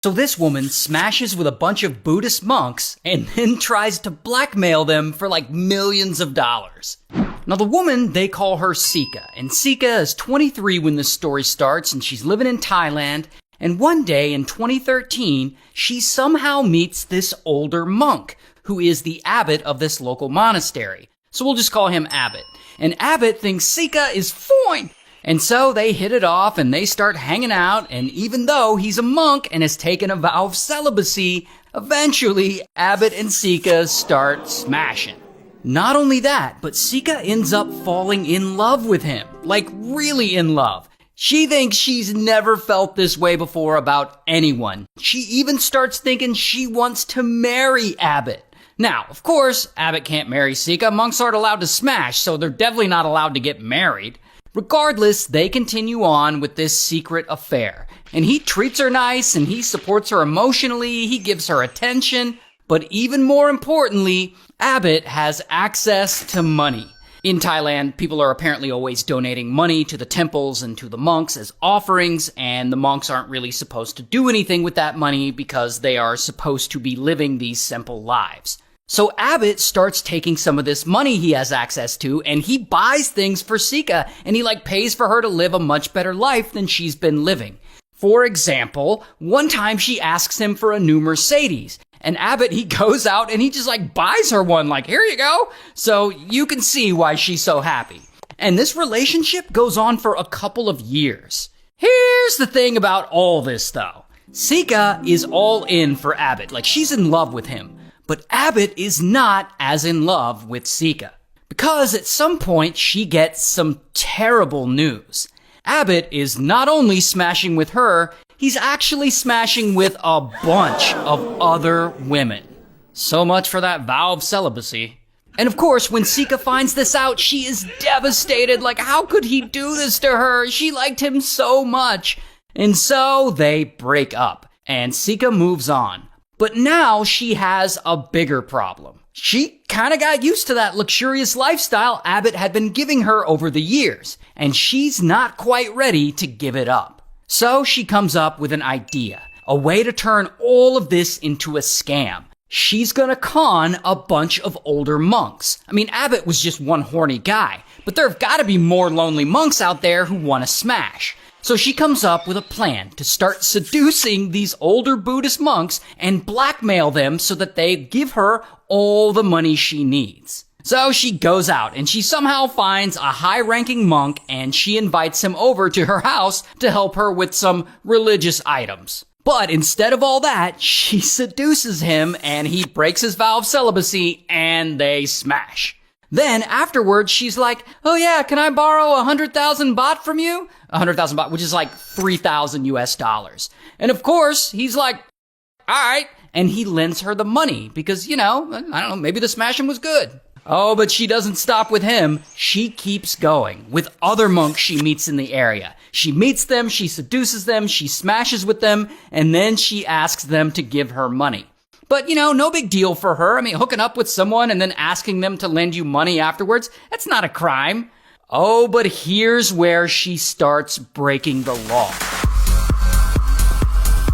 So this woman smashes with a bunch of Buddhist monks and then tries to blackmail them for like millions of dollars. Now the woman, they call her Sika, and Sika is 23 when this story starts, and she's living in Thailand, and one day in 2013, she somehow meets this older monk, who is the abbot of this local monastery. So we'll just call him Abbot. And Abbot thinks Sika is fine. And so they hit it off and they start hanging out, and even though he's a monk and has taken a vow of celibacy, eventually Abbot and Sika start smashing. Not only that, but Sika ends up falling in love with him. Like really in love. She thinks she's never felt this way before about anyone. She even starts thinking she wants to marry Abbot. Now, of course, Abbot can't marry Sika. Monks aren't allowed to smash, so they're definitely not allowed to get married. Regardless, they continue on with this secret affair. And he treats her nice, and he supports her emotionally, he gives her attention. But even more importantly, Abbot has access to money. In Thailand, people are apparently always donating money to the temples and to the monks as offerings, and the monks aren't really supposed to do anything with that money because they are supposed to be living these simple lives. So Abbot starts taking some of this money he has access to, and he buys things for Sika, and he pays for her to live a much better life than she's been living. For example, one time she asks him for a new Mercedes, and Abbot, he goes out and he just buys her one, here you go. So you can see why she's so happy. And this relationship goes on for a couple of years. Here's the thing about all this though. Sika is all in for Abbot, she's in love with him. But Abbot is not as in love with Sika. Because at some point she gets some terrible news. Abbot is not only smashing with her, he's actually smashing with a bunch of other women. So much for that vow of celibacy. And of course, when Sika finds this out, she is devastated. How could he do this to her? She liked him so much. And so they break up, and Sika moves on. But now she has a bigger problem. She kind of got used to that luxurious lifestyle Abbot had been giving her over the years, and she's not quite ready to give it up. So she comes up with an idea, a way to turn all of this into a scam. She's gonna con a bunch of older monks. Abbot was just one horny guy, but there have gotta be more lonely monks out there who wanna smash. So she comes up with a plan to start seducing these older Buddhist monks and blackmail them so that they give her all the money she needs. So she goes out and she somehow finds a high-ranking monk and she invites him over to her house to help her with some religious items. But instead of all that, she seduces him and he breaks his vow of celibacy and they smash. Then afterwards, she's like, oh yeah, can I borrow 100,000 baht from you? 100,000 baht, which is 3,000 US dollars. And of course, he's like, all right. And he lends her the money because, I don't know, maybe the smashing was good. Oh, but she doesn't stop with him. She keeps going with other monks she meets in the area. She meets them, she seduces them, she smashes with them, and then she asks them to give her money. But, no big deal for her. Hooking up with someone and then asking them to lend you money afterwards, that's not a crime. Oh, but here's where she starts breaking the law.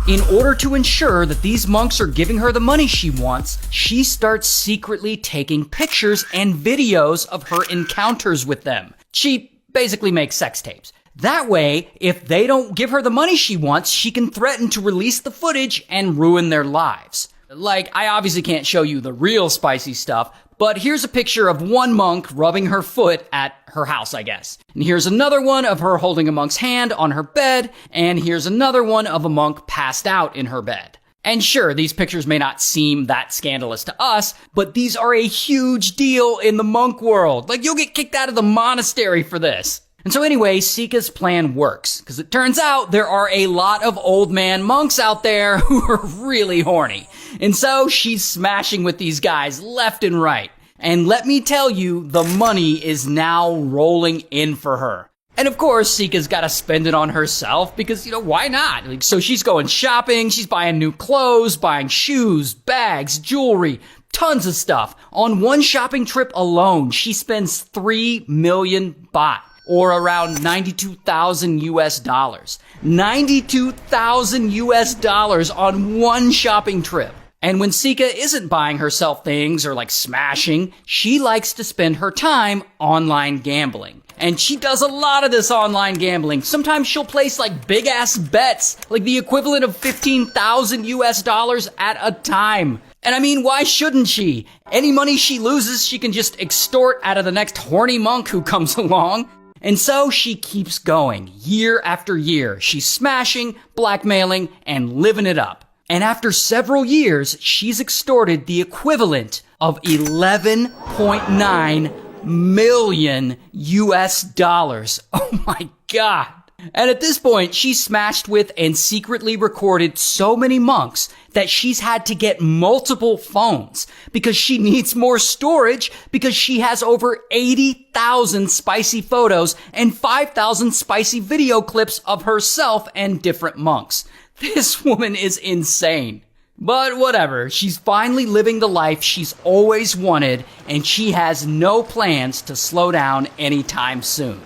In order to ensure that these monks are giving her the money she wants, she starts secretly taking pictures and videos of her encounters with them. She basically makes sex tapes. That way, if they don't give her the money she wants, she can threaten to release the footage and ruin their lives. I obviously can't show you the real spicy stuff, but here's a picture of one monk rubbing her foot at her house, I guess. And here's another one of her holding a monk's hand on her bed, and here's another one of a monk passed out in her bed. And sure, these pictures may not seem that scandalous to us, but these are a huge deal in the monk world. You'll get kicked out of the monastery for this. And so anyway, Sika's plan works, because it turns out there are a lot of old man monks out there who are really horny. And so she's smashing with these guys left and right. And let me tell you, the money is now rolling in for her. And of course, Sika's got to spend it on herself because, why not? So she's going shopping, she's buying new clothes, buying shoes, bags, jewelry, tons of stuff. On one shopping trip alone, she spends 3 million baht. or around 92,000 US dollars. 92,000 US dollars on one shopping trip. And when Sika isn't buying herself things or like smashing, she likes to spend her time online gambling. And she does a lot of this online gambling. Sometimes she'll place like big ass bets, like the equivalent of 15,000 US dollars at a time. And I mean, why shouldn't she? Any money she loses, she can just extort out of the next horny monk who comes along. And so she keeps going year after year. She's smashing, blackmailing, and living it up. And after several years, she's extorted the equivalent of 11.9 million US dollars. Oh my God. And at this point, she's smashed with and secretly recorded so many monks that she's had to get multiple phones because she needs more storage because she has over 80,000 spicy photos and 5,000 spicy video clips of herself and different monks. This woman is insane. But whatever, she's finally living the life she's always wanted, and she has no plans to slow down anytime soon.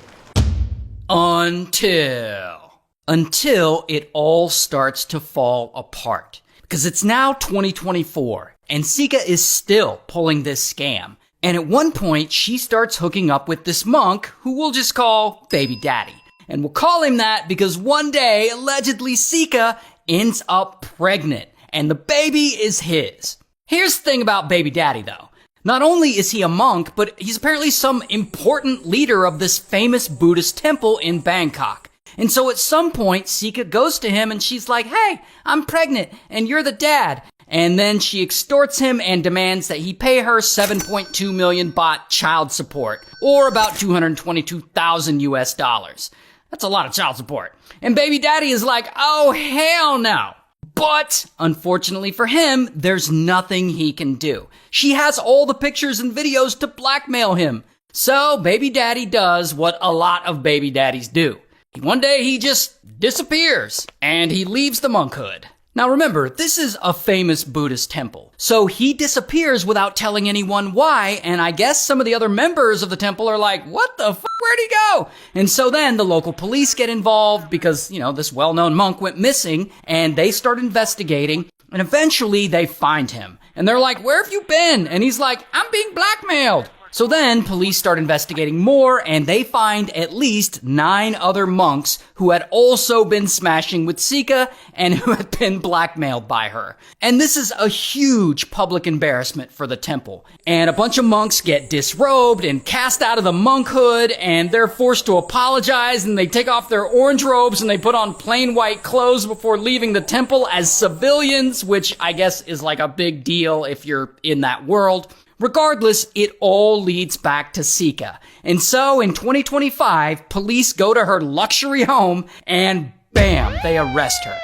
Until it all starts to fall apart. Because it's now 2024, and Sika is still pulling this scam. And at one point, she starts hooking up with this monk, who we'll just call Baby Daddy. And we'll call him that because one day, allegedly, Sika ends up pregnant. And the baby is his. Here's the thing about Baby Daddy, though. Not only is he a monk, but he's apparently some important leader of this famous Buddhist temple in Bangkok. And so at some point, Sika goes to him and she's like, hey, I'm pregnant and you're the dad. And then she extorts him and demands that he pay her 7.2 million baht child support, or about 222,000 US dollars. That's a lot of child support. And Baby Daddy is like, oh, hell no. But, unfortunately for him, there's nothing he can do. She has all the pictures and videos to blackmail him. So, Baby Daddy does what a lot of baby daddies do. One day he just disappears, and he leaves the monkhood. Now remember, this is a famous Buddhist temple. So he disappears without telling anyone why, and I guess some of the other members of the temple are like, what the fuck, where'd he go? And so then the local police get involved because, this well-known monk went missing, and they start investigating, and eventually they find him. And they're like, where have you been? And he's like, I'm being blackmailed. So then police start investigating more, and they find at least 9 other monks who had also been smashing with Sika and who had been blackmailed by her. And this is a huge public embarrassment for the temple. And a bunch of monks get disrobed and cast out of the monkhood, and they're forced to apologize, and they take off their orange robes and they put on plain white clothes before leaving the temple as civilians, which I guess is like a big deal if you're in that world. Regardless, it all leads back to Sika. And so in 2025, police go to her luxury home and bam, they arrest her.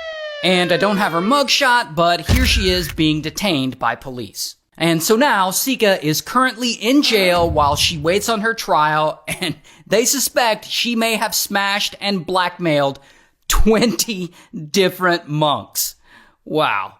And I don't have her mugshot, but here she is being detained by police. And so now Sika is currently in jail while she waits on her trial, and they suspect she may have smashed and blackmailed 20 different monks. Wow.